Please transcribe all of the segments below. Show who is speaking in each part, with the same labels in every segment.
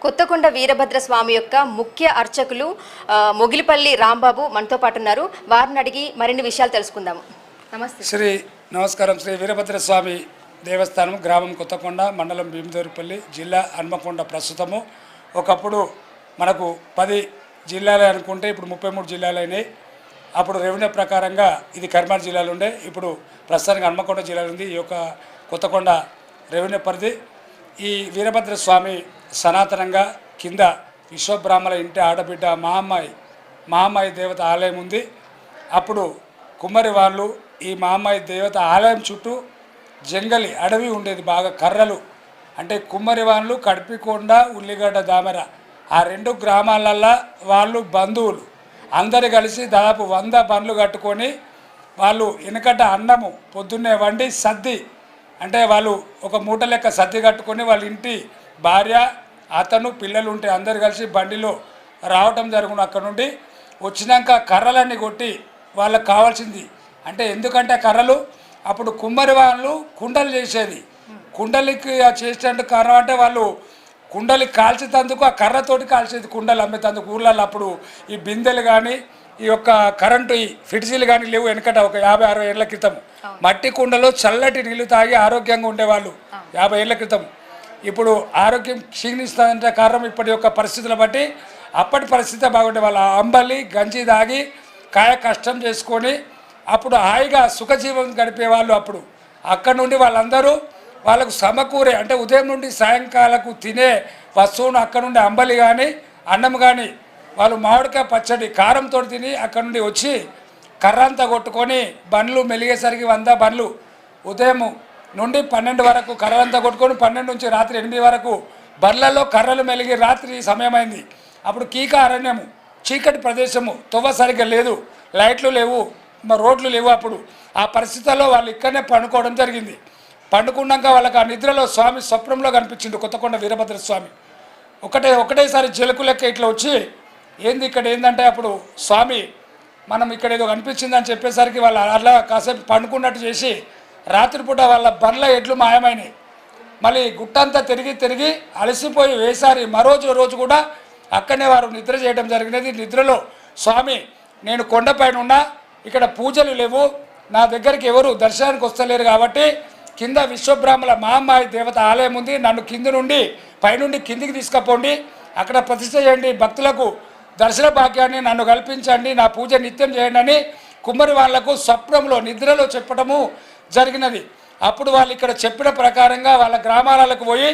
Speaker 1: కొత్తకొండ వీరభద్ర స్వామి యొక్క ముఖ్య అర్చకులు మొగిలిపల్లి రాంబాబు మనతో పాటు ఉన్నారు. వారిని అడిగి మరిన్ని విషయాలు తెలుసుకుందాము. నమస్తే.
Speaker 2: నమస్కారం. శ్రీ వీరభద్ర స్వామి దేవస్థానం, గ్రామం కొత్తకొండ, మండలం భీమదేవరపల్లి, జిల్లా హన్మకొండ. ప్రస్తుతము ఒకప్పుడు మనకు 10 జిల్లాలే అనుకుంటే ఇప్పుడు 33 జిల్లాలైనాయి. అప్పుడు రెవెన్యూ ప్రకారంగా ఇది కరీంనగర్ జిల్లాలో ఉండే, ఇప్పుడు ప్రస్తుతానికి హన్మకొండ జిల్లాలో ఉంది. ఈ యొక్క కొత్తకొండ రెవెన్యూ పరిధి. ఈ వీరభద్ర స్వామి సనాతనంగా కింద విశ్వబ్రాహ్మణ ఇంటి ఆడబిడ్డ మహామాయి దేవత ఆలయం ఉంది. అప్పుడు కుమ్మరి వాళ్ళు ఈ మహామాయి దేవత ఆలయం చుట్టూ జంగలి అడవి ఉండేది, బాగా కర్రలు. అంటే కుమ్మరి వాళ్ళు కడిపికొండ, ఉల్లిగడ్డ, దామెర ఆ 2 గ్రామాలల్లో వాళ్ళు బంధువులు అందరు కలిసి దాదాపు 100 బండ్లు కట్టుకొని వాళ్ళు వెనకట అన్నము పొద్దున్నే వండి సద్ది, అంటే వాళ్ళు ఒక మూట లెక్క సద్ది కట్టుకొని వాళ్ళ ఇంటి భార్య, అతను, పిల్లలు ఉంటే అందరు కలిసి బండిలో రావటం జరుగును. అక్కడ నుండి వచ్చినాక కర్రలన్నీ కొట్టి వాళ్ళకి కావాల్సింది, అంటే ఎందుకంటే కర్రలు అప్పుడు కుమ్మరి వాళ్ళు కుండలు చేసేది. కుండలికి చేసేటందుకు కారణం అంటే వాళ్ళు కుండలి కాల్చేందుకు ఆ కర్రతోటి కాల్చేది, కుండలు అమ్మేందుకు ఊర్లలో. అప్పుడు ఈ బిందెలు కానీ ఈ యొక్క కరెంటు ఈ ఫిడ్జీలు కానీ లేవు. వెనకట ఒక 50-60 ఏళ్ల క్రితం మట్టి కుండలో చల్లటి నీళ్లు తాగి ఆరోగ్యంగా ఉండేవాళ్ళు 50 ఏళ్ల క్రితం. ఇప్పుడు ఆరోగ్యం క్షీణిస్తుందంటే కారణం ఇప్పటి యొక్క పరిస్థితులను బట్టి. అప్పటి పరిస్థితి బాగుండే వాళ్ళు అంబలి గంజి తాగి కాయ కష్టం చేసుకొని అప్పుడు హాయిగా సుఖజీవనం గడిపేవాళ్ళు. అప్పుడు అక్కడ నుండి వాళ్ళందరూ వాళ్ళకు సమకూరే, అంటే ఉదయం నుండి సాయంకాలకు తినే వస్తువును అక్కడ నుండి అంబలి కానీ అన్నం కానీ వాళ్ళు మామిడికాయ పచ్చడి కారంతో తిని అక్కడ నుండి వచ్చి కర్రంతా కొట్టుకొని బండ్లు మెలిగేసరికి 100 బండ్లు ఉదయం నుండి 12 వరకు కర్రంతా కొట్టుకొని 12 నుంచి రాత్రి 8 వరకు బండ్లలో కర్రలు మెలిగి రాత్రి సమయమైంది. అప్పుడు కీక అరణ్యము, చీకటి ప్రదేశము, తొవ్వ సరిగ్గా లేదు, లైట్లు లేవు, రోడ్లు లేవు. అప్పుడు ఆ పరిస్థితుల్లో వాళ్ళు ఇక్కడనే పండుకోవడం జరిగింది. పండుకున్నాక వాళ్ళకి ఆ నిద్రలో స్వామి స్వప్నంలో కనిపించిండు, కొత్తకొండ వీరభద్ర స్వామి. ఒకటేసారి జలకు లెక్క ఇట్లా వచ్చి ఏంది ఇక్కడ ఏంటంటే అప్పుడు స్వామి మనం ఇక్కడ ఏదో కనిపించిందని చెప్పేసరికి వాళ్ళు అలా కాసేపు పండుకున్నట్టు చేసి రాత్రిపూట వాళ్ళ బండ్ల ఎడ్లు మాయమైనాయి. మళ్ళీ గుట్టంతా తిరిగి అలసిపోయి వేసారి రోజు కూడా అక్కడనే వారు నిద్ర చేయడం జరిగినది. నిద్రలో స్వామి నేను కొండపైన ఉన్నా, ఇక్కడ పూజలు లేవు, నా దగ్గరికి ఎవరు దర్శనానికి వస్తలేరు కాబట్టి కింద విశ్వబ్రాహ్మణ మహామాయి దేవత ఆలయం ఉంది, నన్ను కింద నుండి పైనుండి కిందికి తీసుకుపోండి, అక్కడ ప్రతిష్ఠ చేయండి, భక్తులకు దర్శన భాగ్యాన్ని నన్ను కల్పించండి, నా పూజ నిత్యం చేయండి అని కుమ్మరి వాళ్లకు స్వప్నంలో నిద్రలో చెప్పడము జరిగినది. అప్పుడు వాళ్ళు ఇక్కడ చెప్పిన ప్రకారంగా వాళ్ళ గ్రామాలకు పోయి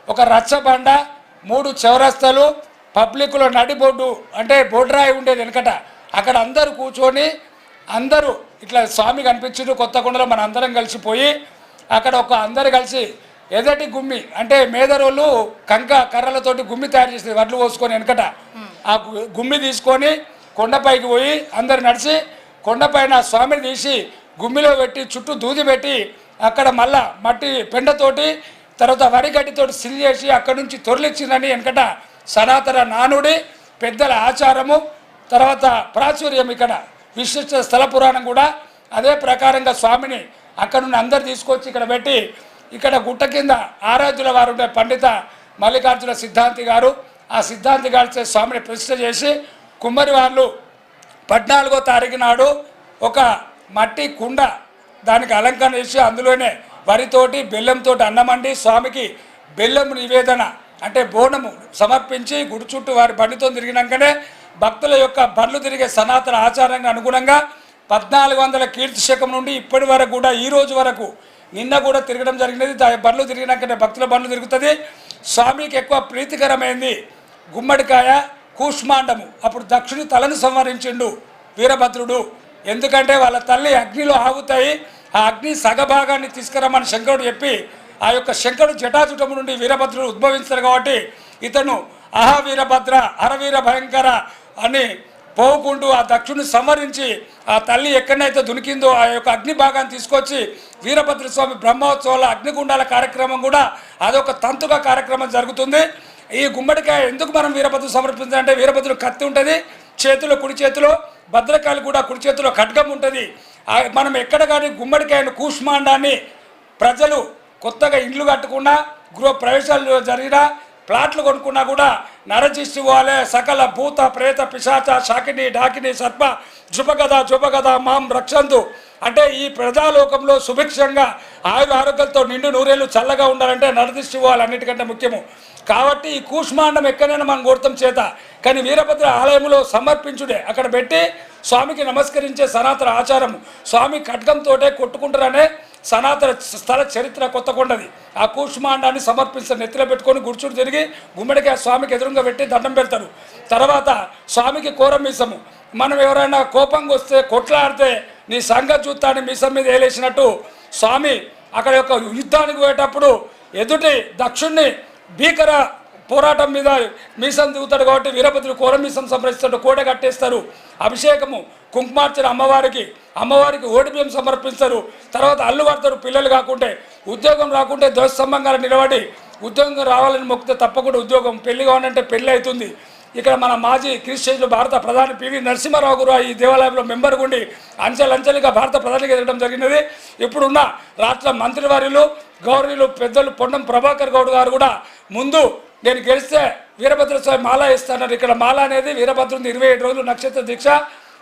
Speaker 2: ఒక రచ్చబండ, 3 చౌరస్తాలు, పబ్లిక్లో నడి బోర్డు, అంటే బోర్డరాయి ఉండేది వెనకట, అక్కడ అందరూ కూర్చొని అందరూ ఇట్లా స్వామి కనిపించారు. కొత్తకొండలో మన అందరం కలిసిపోయి అక్కడ అందరు కలిసి ఎదటి గుమ్మి, అంటే మేదరోళ్ళు కర్రలతోటి గుమ్మి తయారు చేసేది, వడ్లు పోసుకొని వెనకట. ఆ గుమ్మి తీసుకొని కొండపైకి పోయి అందరు నడిచి కొండపైన స్వామిని తీసి గుమ్మిలో పెట్టి చుట్టూ దూది పెట్టి అక్కడ మళ్ళా మట్టి పెండతోటి తర్వాత వరిగడ్డితోటి సిరి చేసి అక్కడి నుంచి తొరలిచ్చిందని వెనకట సనాతన నానుడి పెద్దల ఆచారము. తర్వాత ప్రాచుర్యం, ఇక్కడ విశిష్ట స్థల పురాణం కూడా అదే ప్రకారంగా స్వామిని అక్కడ నుండి అందరు తీసుకొచ్చి ఇక్కడ పెట్టి ఇక్కడ గుట్ట కింద ఆరాధ్యుల వారు ఉండే పండిత మల్లికార్జున సిద్ధాంతి గారు, ఆ సిద్ధాంతి గారి స్వామిని ప్రతిష్ఠ చేసి కుమ్మరి వాళ్ళు 14వ తారీఖు నాడు ఒక మట్టి కుండ దానికి అలంకరణ చేసి అందులోనే వరితోటి బెల్లంతో అన్నమండి స్వామికి బెల్లం నివేదన అంటే బోనము సమర్పించి గుడి చుట్టూ వారి బండితో తిరిగినాకనే భక్తుల యొక్క బండ్లు తిరిగే సనాతన ఆచారానికి అనుగుణంగా 1400 కీర్తి శకం నుండి ఇప్పటి వరకు కూడా ఈ రోజు వరకు నిన్న కూడా తిరగడం జరిగినది. బండ్లు తిరిగినాకనే భక్తుల బండ్లు తిరుగుతుంది. స్వామికి ఎక్కువ ప్రీతికరమైంది గుమ్మడికాయ కూష్మాండము. అప్పుడు దక్షుని తలను సంహరించిండు వీరభద్రుడు, ఎందుకంటే వాళ్ళ తల్లి అగ్నిలో ఆగుతాయి, ఆ అగ్ని సగభాగాన్ని తీసుకురమ్మని శంకరుడు చెప్పి ఆ యొక్క శంకరుడు జటాజుటము నుండి వీరభద్రుడు ఉద్భవించారు కాబట్టి ఇతను అహా వీరభద్ర హరవీర భయంకర అని పోకుంటూ ఆ దక్షుని సంహరించి ఆ తల్లి ఎక్కడైతే దునికిందో ఆ యొక్క అగ్ని భాగాన్ని తీసుకొచ్చి వీరభద్ర స్వామి బ్రహ్మోత్సవాల అగ్నిగుండాల కార్యక్రమం కూడా అదొక తంతుగా కార్యక్రమం జరుగుతుంది. ఈ గుమ్మడికాయ ఎందుకు మనం వీరభద్రుడు సమర్పించాలంటే వీరభద్రుడు కత్తి ఉంటుంది చేతిలో, కుడి చేతిలో భద్రకాళి కూడా కుడి చేతిలో ఖడ్గం ఉంటుంది. మనం ఎక్కడ కానీ గుమ్మడికాయను కూష్మాండాన్ని ప్రజలు కొత్తగా ఇండ్లు కట్టుకున్నా, గృహ ప్రవేశాలు జరిగినా, ప్లాట్లు కొనుక్కున్నా కూడా నరజిష్టి పోవాలి, సకల భూత ప్రేత పిశాచ శాకిని డాకిని సర్ప జుపగద మాం రక్షంతు అంటే ఈ ప్రజాలోకంలో సుభిక్షంగా ఆరోగ్యాలతో నిండు నూరేళ్ళు చల్లగా ఉండాలంటే నరదిష్టి పోవాలి అన్నిటికంటే ముఖ్యము. కాబట్టి ఈ కూష్మాండం ఎక్కడైనా మనం కొడతాం చేత, కానీ వీరభద్ర ఆలయంలో సమర్పించుడే అక్కడ పెట్టి స్వామికి నమస్కరించే సనాతన ఆచారము. స్వామి ఖడ్గంతో కొట్టుకుంటారనే సనాతన స్థల చరిత్ర కొత్తకొండది. ఆ కూష్మాండాన్ని సమర్పిస్తారు, నెత్తిలో పెట్టుకొని గుర్చుడు తిరిగి గుమ్మడికి ఆ స్వామికి ఎదురుగా పెట్టి దండం పెడతారు. తర్వాత స్వామికి కోరమీసము, మనం ఎవరైనా కోపంగా వస్తే కొట్లాడితే నీ సంగతి చూస్తాన్ని మీసం మీద వేలేసినట్టు స్వామి అక్కడ యొక్క యుద్ధానికి పోయేటప్పుడు ఎదుటి దక్షుణ్ణి భీకర పోరాటం మీద మీసం దిగుతాడు కాబట్టి వీరభద్రుడు కోరమీసం సంప్రదిస్తాడు, కోట కట్టేస్తారు. అభిషేకము కుంకుమార్చన అమ్మవారికి ఓడిబియ్యం సమర్పిస్తారు. తర్వాత అల్లు పడతారు, పిల్లలు కాకుంటే ఉద్యోగం రాకుంటే ధ్వజస్తంభంగా నిలబడి ఉద్యోగం రావాలని మొక్కితే తప్పకుండా ఉద్యోగం, పెళ్లి కావాలంటే పెళ్లి అవుతుంది. ఇక్కడ మన మాజీ క్రిస్టియన్లు భారత ప్రధాని పివి నరసింహారావు గారు ఈ దేవాలయంలో మెంబర్ ఉండి అంచెలంచెలుగా భారత ప్రధానికి ఎదగడం జరిగినది. ఇప్పుడున్న రాష్ట్ర మంత్రివర్యులు గౌరవీయులు పెద్దలు పొన్నం ప్రభాకర్ గౌడ్ గారు కూడా ముందు నేను గెలిస్తే వీరభద్ర స్వామి మాల ఇస్తానన్నారు. ఇక్కడ మాల అనేది వీరభద్రుని 27 రోజులు నక్షత్ర దీక్ష.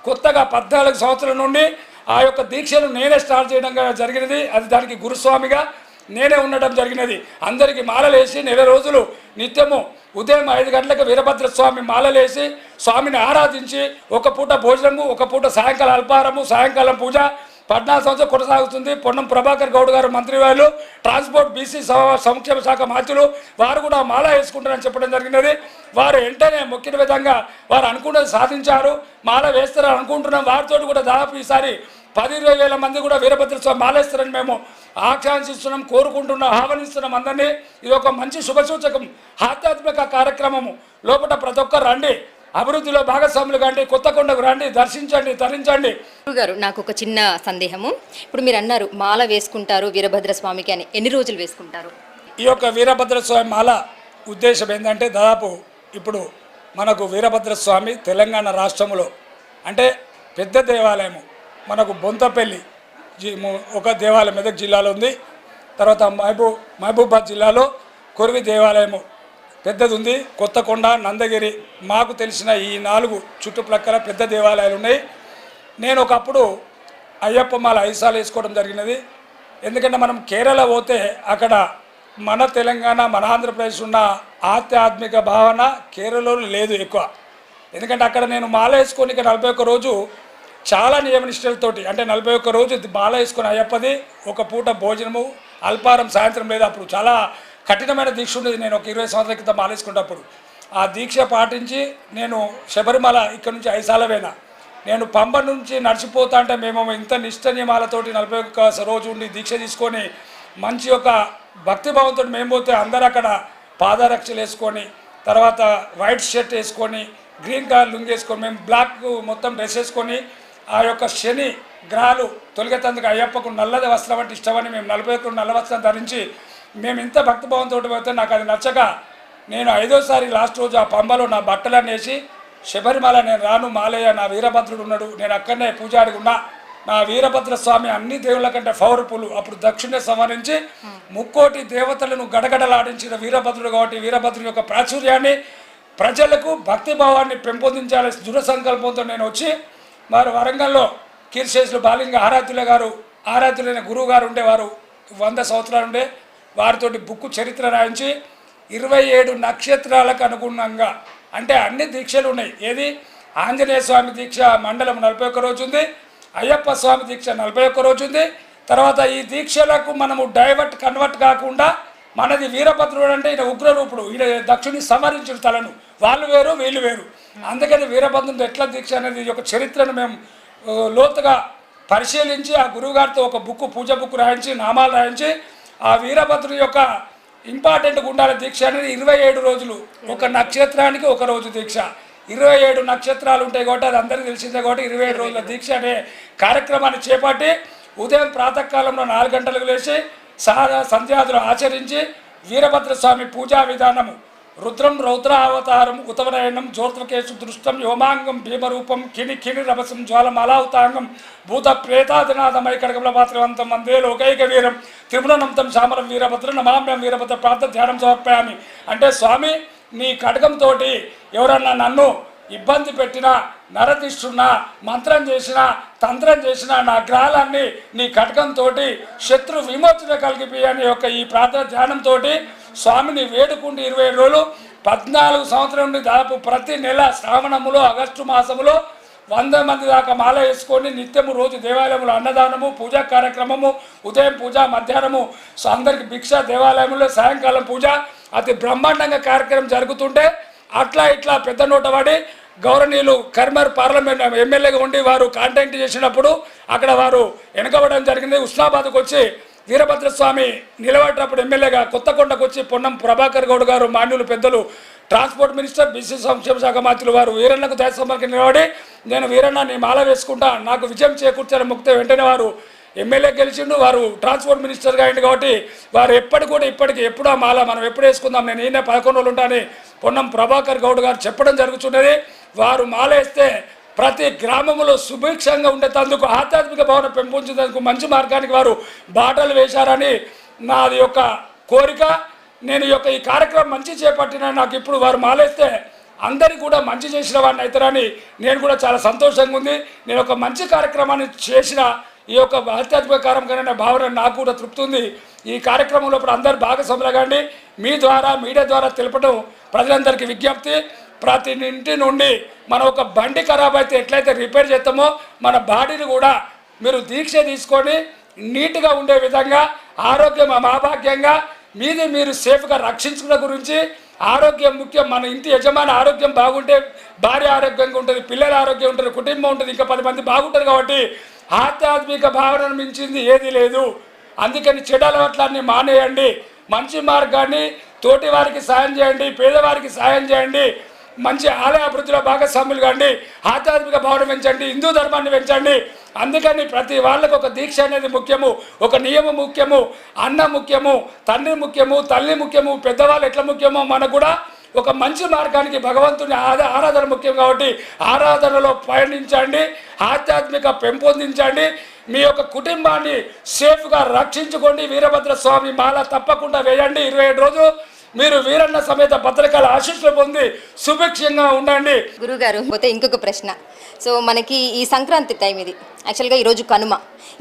Speaker 2: కొత్తగా 14 సంవత్సరాల నుండి ఆ యొక్క దీక్షను నేనే స్టార్ట్ చేయడం జరిగినది. అది దానికి గురుస్వామిగా నేనే ఉండడం జరిగినది. అందరికీ మాలలేసి 4 రోజులు నిత్యము ఉదయం 5 గంటలకు వీరభద్ర స్వామి మాలలేసి స్వామిని ఆరాధించి ఒక పూట భోజనము, ఒక పూట సాయంకాలం అల్పాహారము, సాయంకాలం పూజ 14 సంవత్సరాలు కొనసాగుతుంది. పొన్నం ప్రభాకర్ గౌడ్ గారు మంత్రివాళ్ళు, ట్రాన్స్పోర్ట్ బీసీ సంక్షేమ శాఖ మంత్రులు వారు కూడా మాల వేసుకుంటారని చెప్పడం జరిగినది. వారు వెంటనే మొక్కిన విధంగా వారు అనుకున్నది సాధించారు. మాల వేస్తారని అనుకుంటున్నాం. వారితో కూడా దాదాపు ఈసారి 10-20 వేల మంది కూడా వీరభద్ర స్వామి మాలేస్తారని మేము ఆకాంక్షిస్తున్నాం, కోరుకుంటున్నాం, ఆహ్వానిస్తున్నాం అందరినీ. ఇది ఒక మంచి శుభసూచకం, ఆధ్యాత్మిక కార్యక్రమము. లోపల ప్రతి ఒక్కరు రండి, అభివృద్ధిలో భాగస్వాములు కండి, కొత్తకొండకు రండి, దర్శించండి, తరించండి.
Speaker 1: గారు నాకు ఒక చిన్న సందేహము. ఇప్పుడు మీరు అన్నారు మాల వేసుకుంటారు వీరభద్ర స్వామికి అని, ఎన్ని రోజులు వేసుకుంటారు?
Speaker 2: ఈ యొక్క వీరభద్ర స్వామి మాల ఉద్దేశం ఏంటంటే దాదాపు ఇప్పుడు మనకు వీరభద్ర స్వామి తెలంగాణ రాష్ట్రంలో అంటే పెద్ద దేవాలయము మనకు బొంతపల్లి ఒక దేవాలయం మెదక్ జిల్లాలో ఉంది. తర్వాత మహబూబాద్ జిల్లాలో కొరివి దేవాలయము పెద్దది ఉంది. కొత్తకొండ, నందగిరి మాకు తెలిసిన ఈ 4 చుట్టుప్రక్కల పెద్ద దేవాలయాలు ఉన్నాయి. నేను ఒకప్పుడు అయ్యప్ప మాల 5 సార్లు వేసుకోవడం జరిగినది. ఎందుకంటే మనం కేరళ పోతే అక్కడ మన తెలంగాణ మన ఆంధ్రప్రదేశ్ ఉన్న ఆధ్యాత్మిక భావన కేరళలో లేదు ఎక్కువ. ఎందుకంటే అక్కడ నేను మాల వేసుకొని ఇక్కడ 41 రోజు చాలా నియమనిష్టలతోటి అంటే 41 రోజు మాల వేసుకొని అయ్యప్పది ఒక పూట భోజనము అల్పారం సాయంత్రం లేదు. అప్పుడు చాలా కఠినమైన దీక్ష ఉండేది. నేను ఒక 20 సంవత్సరాల క్రితం మాల వేసుకున్నప్పుడు ఆ దీక్ష పాటించి నేను శబరిమల ఇక్కడ నుంచి 5 సార్లు పోయినా. నేను పంబ నుంచి నడిచిపోతా అంటే మేము ఇంత నిష్ట నియమాలతోటి 41 రోజు ఉండి దీక్ష తీసుకొని మంచి ఒక భక్తిభావంతో మేము పోతే అందరూ అక్కడ పాదరక్షలు వేసుకొని తర్వాత వైట్ షర్ట్ వేసుకొని గ్రీన్ కలర్ లుంగి వేసుకొని మేము బ్లాక్ మొత్తం డ్రెస్ వేసుకొని ఆ యొక్క శని గ్రహాలు తొలగేందుకు అయ్యప్పకు నల్లది వస్త్రం అంటే ఇష్టమని మేము 41 నల్ల వస్త్రం ధరించి మేము ఇంత భక్తిభావంతో పోతే నాకు అది నచ్చక నేను 5వ సారి లాస్ట్ రోజు ఆ పంబలో నా బట్టలన్నీ వేసి శబరిమల నేను రాను, మాలయ్య నా వీరభద్రుడు ఉన్నాడు, నేను అక్కడనే పూజారికి ఉన్నా, నా వీరభద్ర స్వామి అన్ని దేవుళ్ళ కంటే పవర్ఫుల్. అప్పుడు దక్షిణ సంహరించి 3,000,000 దేవతలను గడగడలాడించిన వీరభద్రుడు కాబట్టి వీరభద్రుడి యొక్క ప్రాచుర్యాన్ని ప్రజలకు భక్తిభావాన్ని పెంపొందించాలని దృఢ సంకల్పంతో నేను వచ్చి మరి వరంగల్లో కీర్తిశేషులు బాలింగ ఆరాధ్యులైన గురువు గారు ఉండేవారు 100 సంవత్సరాలు ఉండే వారితోటి బుక్కు చరిత్ర రాయించి 27 నక్షత్రాలకు అనుగుణంగా అంటే అన్ని దీక్షలు ఉన్నాయి. ఏది ఆంజనేయ స్వామి దీక్ష మండలం 41 రోజు ఉంది, అయ్యప్ప స్వామి దీక్ష 41 రోజు ఉంది. తర్వాత ఈ దీక్షలకు మనము కన్వర్ట్ కాకుండా మనది వీరభద్రుడు అంటే ఈయన ఉగ్రరూపుడు, ఈయన దక్షుని సమరించిన తలను, వాళ్ళు వేరు వీళ్ళు వేరు. అందుకని వీరభద్రుడు ఎట్లా దీక్ష అనేది ఒక చరిత్రను మేము లోతుగా పరిశీలించి ఆ గురువుగారితో ఒక పూజ బుక్ రాయించి నామాలు రాయించి ఆ వీరభద్రుడి యొక్క ఇంపార్టెంట్గా ఉండాలి దీక్ష అనేది 27 రోజులు, ఒక నక్షత్రానికి ఒక రోజు దీక్ష. 27 నక్షత్రాలు ఉంటాయి కాబట్టి అది అందరికీ తెలిసిందే కాబట్టి 27 రోజుల దీక్ష అనే కార్యక్రమాన్ని చేపట్టి ఉదయం ప్రాతకాలంలో 4 గంటలకు లేచి సంధ్యాదులు ఆచరించి వీరభద్ర స్వామి పూజా విధానము రుద్రం రౌద్ర అవతారం ఉతవనయనం జ్యోతికేశు దృష్టం యోమాంగం భీమరూపం కిని కిని రభసం జ్వాలమలావుతాంగం భూత ప్రేతాదినాథమైకడకముల పాత్రవంతం వందే లోకైక వీరం త్రిపురనంతం శ్యామలం వీరభద్ర నమామ్యం వీరభద్ర ప్రార్థ ధ్యానం సమర్పయామి. అంటే స్వామి నీ ఖడ్గంతో ఎవరన్నా నన్ను ఇబ్బంది పెట్టినా, నరదిస్తున్నా, మంత్రం చేసినా, తంత్రం చేసినా నా గ్రహాలన్నీ నీ ఖడ్గంతో శత్రు విమోచన కలిగిపోయని యొక్క ఈ ప్రార్థన ధ్యానంతో స్వామిని వేడుకుంటూ 27 రోజులు 14 సంవత్సరం నుండి దాదాపు ప్రతి నెల శ్రావణములో ఆగస్టు మాసములో 100 మంది దాకా మాల వేసుకొని నిత్యము రోజు దేవాలయంలో అన్నదానము, పూజా కార్యక్రమము, ఉదయం పూజ, మధ్యాహ్నము అందరికి భిక్ష, దేవాలయంలో సాయంకాలం పూజ, అతి బ్రహ్మాండంగా కార్యక్రమం జరుగుతుంటే అట్లా ఇట్లా పెద్ద నోటవాడి గౌరవనీయులు కర్మర్ పార్లమెంట్ ఎమ్మెల్యేగా ఉండి వారు కాంటాక్ట్ చేసినప్పుడు అక్కడ వారు వెనకబడడం జరిగింది. ఉస్నాబాద్కు వచ్చి వీరభద్రస్వామి నిలబడినప్పుడు ఎమ్మెల్యేగా కొత్తకొండకు వచ్చి పొన్నం ప్రభాకర్ గౌడ్ గారు, మాన్యులు పెద్దలు, ట్రాన్స్పోర్ట్ మినిస్టర్, బీసీ సంక్షేమ శాఖ మంత్రులు వారు వీరన్నకు దయసంబరికి నిలబడి నేను వీరన్న నీ మాల వేసుకుంటా, నాకు విజయం చేకూర్చాలని ముక్తే వెంటనే వారు ఎమ్మెల్యే గెలిచిండు. వారు ట్రాన్స్పోర్ట్ మినిస్టర్గా అయింది కాబట్టి వారు ఇప్పటికీ ఎప్పుడు ఆ మాల మనం ఎప్పుడు వేసుకుందాం, నేను ఈయన 11 రోజులు ఉంటానని పొన్నం ప్రభాకర్ గౌడ్ గారు చెప్పడం జరుగుతున్నది. వారు మాల వేస్తే ప్రతి గ్రామంలో సుభిక్షంగా ఉండేందుకు, ఆధ్యాత్మిక భావన పెంపొందేందుకు మంచి మార్గానికి వారు బాటలు వేశారని నాది యొక్క కోరిక. నేను ఈ కార్యక్రమం మంచి చేపట్టిన నాకు ఇప్పుడు వారు మాలేస్తే అందరికీ కూడా మంచి చేసిన వాడిని అవుతారని నేను కూడా చాలా సంతోషంగా ఉంది. నేను ఒక మంచి కార్యక్రమాన్ని చేసిన ఈ యొక్క ఆధ్యాత్మిక కార్యక్రమం భావన నాకు కూడా తృప్తి ఉంది. ఈ కార్యక్రమంలో ఇప్పుడు అందరు భాగస్వాములు కాండి. మీ ద్వారా మీడియా ద్వారా తెలపడం ప్రజలందరికీ విజ్ఞప్తి. ప్రతి ఇంటి నుండి మనం ఒక బండి ఖరాబ్ అయితే ఎట్లయితే రిపేర్ చేస్తామో మన బాడీని కూడా మీరు దీక్ష తీసుకొని నీట్గా ఉండే విధంగా, ఆరోగ్యం అభాగ్యంగా మీది మీరు సేఫ్గా రక్షించుకున్న గురించి, ఆరోగ్యం ముఖ్యం. మన ఇంటి యజమాని ఆరోగ్యం బాగుంటే భార్య ఆరోగ్యంగా ఉంటుంది, పిల్లల ఆరోగ్యం ఉంటుంది, కుటుంబం ఉంటుంది, ఇంకా 10 మంది బాగుంటుంది. కాబట్టి ఆధ్యాత్మిక భావనను మించింది ఏది లేదు. అందుకని చెడు అలవాట్లన్నీ మానేయండి, మంచి మార్గాన్ని, తోటి వారికి సాయం చేయండి, పేదవారికి సాయం చేయండి, మంచి ఆలయ అభివృద్ధిలో భాగస్వాములు కాండి, ఆధ్యాత్మిక భావన పెంచండి, హిందూ ధర్మాన్ని పెంచండి. అందుకని ప్రతి వాళ్ళకు ఒక దీక్ష అనేది ముఖ్యము, ఒక నియమం ముఖ్యము, అన్న ముఖ్యము, తండ్రి ముఖ్యము, తల్లి ముఖ్యము, పెద్దవాళ్ళు ఎట్లా ముఖ్యమో మనకు కూడా ఒక మంచి మార్గానికి భగవంతుని ఆరాధన ముఖ్యం. కాబట్టి ఆరాధనలో పయనించండి, ఆధ్యాత్మిక పెంపొందించండి, మీ యొక్క కుటుంబాన్ని సేఫ్గా రక్షించుకోండి. వీరభద్ర స్వామి మాల తప్పకుండా వేయండి. 27 రోజులు మీరు వీరన్న సమేత భద్రకాల ఆశీస్సులు పొంది సుభిక్షంగా ఉండండి.
Speaker 1: గురుగారు, పోతే ఇంకొక ప్రశ్న. సో మనకి ఈ సంక్రాంతి టైం ఇది, యాక్చువల్గా ఈరోజు కనుమ.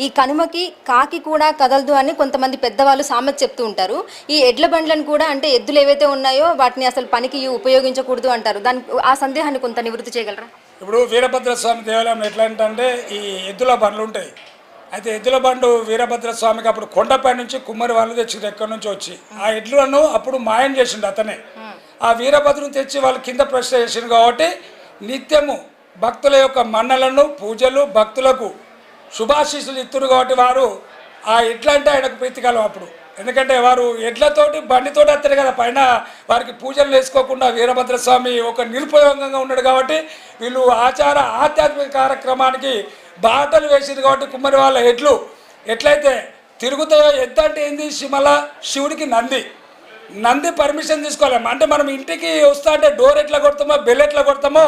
Speaker 1: ఈ కనుమకి కాకి కూడా కదలదు అని కొంతమంది పెద్దవాళ్ళు సామెత చెప్తూ ఉంటారు. ఈ ఎడ్ల బండ్లను కూడా, అంటే ఎద్దులు ఏవైతే ఉన్నాయో వాటిని అసలు పనికి ఉపయోగించకూడదు అంటారు. ఆ సందేహాన్ని కొంత నివృత్తి చేయగలరా?
Speaker 2: ఇప్పుడు వీరభద్ర స్వామి దేవాలయం ఎట్లా అంటే ఈ ఎద్దుల బండ్లు ఉంటాయి. అయితే ఎద్దుల బండు వీరభద్ర స్వామికి అప్పుడు కొండపై నుంచి కుమ్మరి వాళ్ళు తెచ్చిండు, ఎక్కడి నుంచి వచ్చి ఆ ఎడ్లను అప్పుడు మాయం చేసిండు అతనే. ఆ వీరభద్రుని తెచ్చి వాళ్ళు కింద ప్రశ్న చేసిండు. కాబట్టి నిత్యము భక్తుల యొక్క మన్నలను, పూజలు, భక్తులకు శుభాశీస్సులు ఇస్తున్నారు. కాబట్టి వారు ఆ ఎడ్ల అంటే ఆయనకు ప్రీతికాలం అప్పుడు. ఎందుకంటే వారు ఎడ్లతోటి బండితోటి వస్తారు కదా, పైన వారికి పూజలు వేసుకోకుండా వీరభద్ర స్వామి ఒక నిరుపయోగంగా ఉన్నాడు. కాబట్టి వీళ్ళు ఆధ్యాత్మిక కార్యక్రమానికి బాటలు వేసింది. కాబట్టి కుమ్మరి వాళ్ళ ఎడ్లు ఎట్లయితే తిరుగుతాయో, ఎద్దు అంటే ఏంది, శివుడికి నంది పర్మిషన్ తీసుకోవాలి. అంటే మనం ఇంటికి వస్తా అంటే డోర్ ఎట్లా కొడతామో, బెల్ ఎట్లా కొడతామో,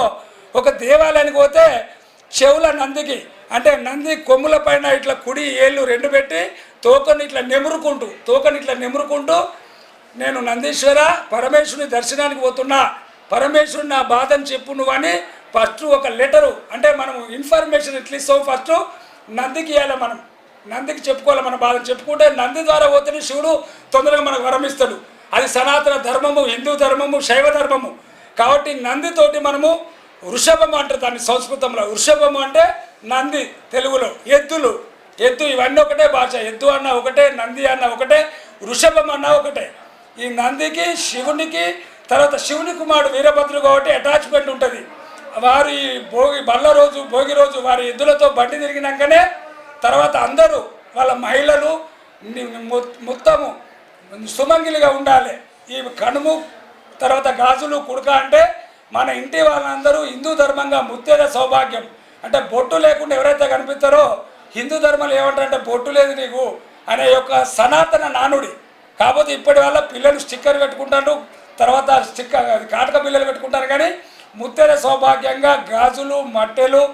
Speaker 2: ఒక దేవాలయానికి పోతే చెవుల నందికి, అంటే నంది కొమ్ముల పైన ఇట్లా కుడి ఏళ్ళు 2 పెట్టి తోకని ఇట్లా నెమురుకుంటూ నేను నందీశ్వర పరమేశ్వరుని దర్శనానికి పోతున్నా, పరమేశ్వరుని నా బాధను చెప్పు నువ్వు అని ఫస్ట్ ఒక లెటరు, అంటే మనం ఇన్ఫర్మేషన్ ఇట్లా ఇస్తాం. ఫస్ట్ నందికి ఇవ్వాలి, మనం నందికి చెప్పుకోవాలి, మన బాధను చెప్పుకుంటే నంది ద్వారా పోతేనే శివుడు తొందరగా మనకు వరమిస్తాడు. అది సనాతన ధర్మము, హిందూ ధర్మము, శైవ ధర్మము. కాబట్టి నందితోటి మనము వృషభము అంటారు దాన్ని సంస్కృతంలో. వృషభము అంటే నంది, తెలుగులో ఎద్దు ఇవన్నీ ఒకటే భాష. ఎద్దు అన్న ఒకటే, నంది అన్న ఒకటే, వృషభం అన్న ఒకటే. ఈ నందికి, శివునికి, తర్వాత శివుని కుమారుడు వీరభద్రుడు కాబట్టి అటాచ్మెంట్ ఉంటుంది. వారు ఈ భోగి రోజు వారి ఎద్దులతో బండి తిరిగినాకనే తర్వాత అందరూ వాళ్ళ మహిళలు మొత్తము సుమంగిలిగా ఉండాలి. ఈ కనుము తర్వాత గాజులు కుడక అంటే మన ఇంటి వాళ్ళందరూ హిందూ ధర్మంగా ముత్తేద సౌభాగ్యం. అంటే బొట్టు లేకుండా ఎవరైతే కనిపిస్తారో హిందూ ధర్మంలో ఏమంటారంటే బొట్టు లేదు నీకు అనే యొక్క సనాతన నానుడి. కాకపోతే ఇప్పటి వల్ల పిల్లలు స్టిక్కర్ పెట్టుకుంటారు, తర్వాత కాటక బిల్లలు పెట్టుకుంటారు. కానీ ముత్తైద సౌభాగ్యంగా గాజులు, మట్టెలు,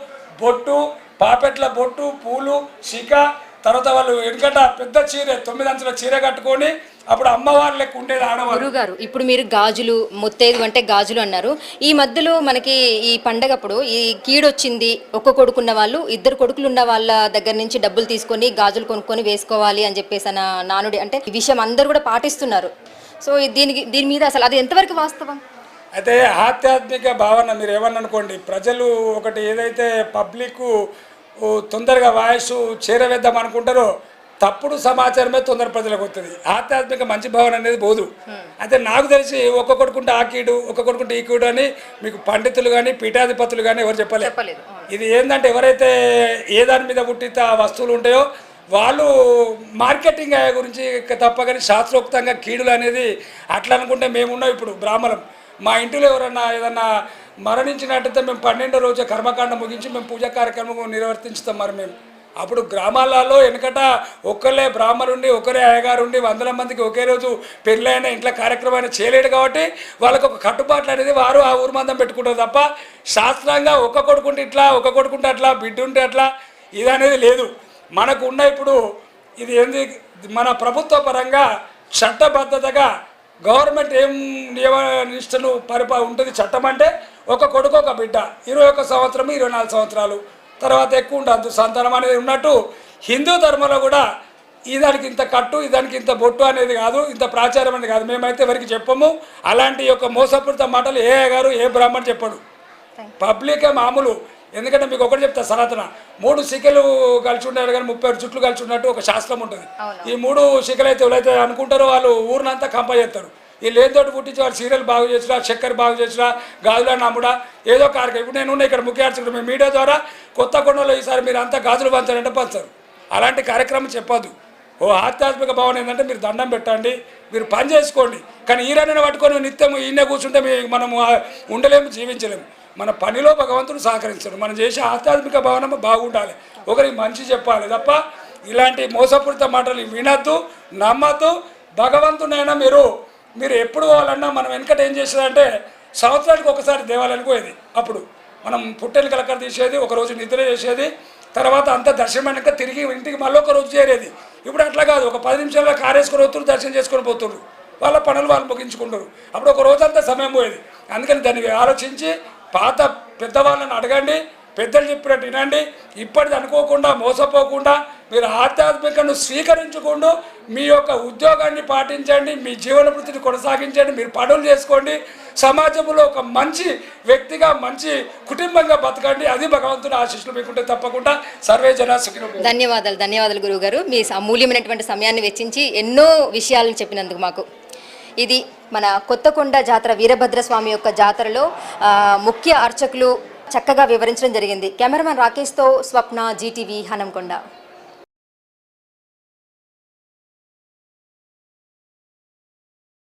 Speaker 2: బొట్టు, పాపెట్ల బొట్టు, పూలు, శిఖ, తర్వాత వాళ్ళు వెనుకట పెద్ద చీర 9 అంచుల చీర కట్టుకొని అప్పుడు అమ్మవారి లెక్క ఉండేది ఆడవారు.
Speaker 1: గురుగారు ఇప్పుడు మీరు గాజులు ముత్తైదు అంటే గాజులు అన్నారు. ఈ మధ్యలో మనకి ఈ పండగప్పుడు ఈ కీడొచ్చింది, ఒక్క కొడుకున్న వాళ్ళు 2 కొడుకులు ఉన్న వాళ్ళ దగ్గర నుంచి డబ్బులు తీసుకొని గాజులు కొనుక్కొని వేసుకోవాలి అని చెప్పేసి నానుడి, అంటే ఈ విషయం అందరూ కూడా పాటిస్తున్నారు. సో దీని మీద అసలు అది ఎంతవరకు వాస్తవం?
Speaker 2: అయితే ఆధ్యాత్మిక భావన మీరు ఏమన్నా అనుకోండి, ప్రజలు ఒకటి ఏదైతే పబ్లిక్ తొందరగా వాయిస్ చేరవేద్దాం అనుకుంటారో తప్పుడు సమాచారమే తొందర ప్రజలకు వస్తుంది. ఆధ్యాత్మిక మంచి భావన అనేది పోదు. అయితే నాకు తెలిసి ఒక్క కొడుకుంటే ఆ కీడు, ఒక్క కొడుకుంటే ఈ కీడు అని మీకు పండితులు కానీ పీఠాధిపతులు కానీ ఎవరు చెప్పలేదు. ఇది ఏంటంటే ఎవరైతే ఏ దాని మీద పుట్టితే ఆ వస్తువులు ఉంటాయో వాళ్ళు మార్కెటింగ్ అయ్యే గురించి తప్ప కానీ శాస్త్రోక్తంగా కీడులు అనేది అట్లా అనుకుంటే మేమున్నాం. ఇప్పుడు బ్రాహ్మణం మా ఇంటిలో ఎవరన్నా ఏదన్నా మరణించినట్టయితే మేము 12వ రోజు కర్మకాండ ముగించి మేము పూజా కార్యక్రమం నిర్వర్తించుతాం. మరి మేము అప్పుడు గ్రామాలలో వెనకట ఒక్కరే బ్రాహ్మణుండి ఒకరే అయ్యగారు ఉండి 100 మందికి ఒకే రోజు పెళ్ళైన ఇంట్లో కార్యక్రమాన్ని చేయలేడు. కాబట్టి వాళ్ళకు ఒక కట్టుబాట్లు అనేది వారు ఆ ఊరు మందం పెట్టుకుంటారు తప్ప శాస్త్రంగా ఒక్క కొడుకుంటే ఇట్లా, ఒక్క కొడుకుంటే అట్లా, బిడ్డ ఉంటే అట్లా ఇది అనేది లేదు. మనకు ఉన్న ఇప్పుడు ఇది ఏంది, మన ప్రభుత్వ పరంగా చట్టబద్ధతగా గవర్నమెంట్ ఏం నియమ నిష్టను ఉంటుంది. చట్టం అంటే ఒక కొడుకు ఒక బిడ్డ 21 సంవత్సరం 24 సంవత్సరాలు తర్వాత ఎక్కువ ఉండదు సంతానం అనేది ఉన్నట్టు హిందూ ధర్మంలో కూడా ఇదానికి ఇంత కట్టు, ఇదానికి ఇంత బొట్టు అనేది కాదు, ఇంత ప్రాచారం అనేది కాదు. మేమైతే ఎవరికి చెప్పము. అలాంటి యొక్క మోసపూరిత మాటలు ఏ గారు ఏ బ్రాహ్మణ్ చెప్పడు. పబ్లికే మామూలు. ఎందుకంటే మీకు ఒకటి చెప్తా, సనాతన 3 శిఖలు కలిసి ఉన్నారు కానీ 36 చుట్లు కలిసి ఉన్నట్టు ఒక శాస్త్రం ఉంటుంది. ఈ 3 శిఖలు అయితే ఎవరైతే అనుకుంటారో వాళ్ళు ఊరినంతా కంప చేస్తారు. వీళ్ళు ఏంతోటి పుట్టించి వాళ్ళు సీరియల్ బాగు చేసినా, చక్కెర బాగు చేసినా, గాజులను అమ్ముడా ఏదో కార్యక్రమం. ఇప్పుడు నేను ఇక్కడ ముఖ్య అర్చకుడు, మీ మీడియా ద్వారా కొత్తగూడెంలో ఈసారి మీరు అంతా గాజులు పంచారంటే పంచారు. అలాంటి కార్యక్రమం చెప్పొద్దు. ఓ ఆధ్యాత్మిక భావన ఏంటంటే మీరు దండం పెట్టండి, మీరు పని చేసుకోండి. కానీ ఈయనని పట్టుకొని నిత్యం ఈయన కూర్చుంటే మనము ఉండలేము, జీవించలేము. మన పనిలో భగవంతుడు సహకరించాడు. మనం చేసే ఆధ్యాత్మిక భావన బాగుండాలి, ఒకరికి మంచి చెప్పాలి తప్ప ఇలాంటి మోసపూరిత మాటలు వినద్దు, నమ్మద్దు. భగవంతునైనా మీరు ఎప్పుడు పోవాలన్నా మనం వెనకట ఏం చేసేదంటే సంవత్సరానికి ఒకసారి దేవాలయానికి పోయేది. అప్పుడు మనం పుట్టెలు కలకర తీసేది, ఒకరోజు నిద్ర చేసేది, తర్వాత అంతా దర్శనమైనాక తిరిగి ఇంటికి మళ్ళీ ఒక రోజు చేరేది. ఇప్పుడు అట్లా కాదు, ఒక 10 నిమిషాల్లో కారు వేసుకొని వస్తున్నారు, దర్శనం చేసుకొని పోతున్నారు, వాళ్ళ పనులు వాళ్ళు ముగించుకుంటారు. అప్పుడు ఒక రోజంతా సమయం పోయేది. అందుకని దాన్ని ఆలోచించి పాత పెద్దవాళ్ళని అడగండి, పెద్దలు చెప్పినట్టు వినండి. ఇప్పటిది అనుకోకుండా మోసపోకుండా మీరు ఆధ్యాత్మికను స్వీకరించుకుంటూ మీ యొక్క ఉద్యోగాన్ని పాటించండి, మీ జీవన వృత్తిని కొనసాగించండి, మీరు పనులు చేసుకోండి, సమాజంలో ఒక మంచి వ్యక్తిగా మంచి కుటుంబంగా బతకండి. అది భగవంతుని ఆశీస్సులు మీకుంటే తప్పకుండా సర్వే జన సుఖినో.
Speaker 1: ధన్యవాదాలు గురువు గారు, మీ అమూల్యమైనటువంటి సమయాన్ని వెచ్చించి ఎన్నో విషయాలను చెప్పినందుకు మాకు. ఇది మన కొత్తకొండ జాతర వీరభద్రస్వామి యొక్క జాతరలో ముఖ్య అర్చకులు చక్కగా వివరించడం జరిగింది. కెమెరామెన్ రాకేష్తో స్వప్న, జీటీవీ, హనంకొండ.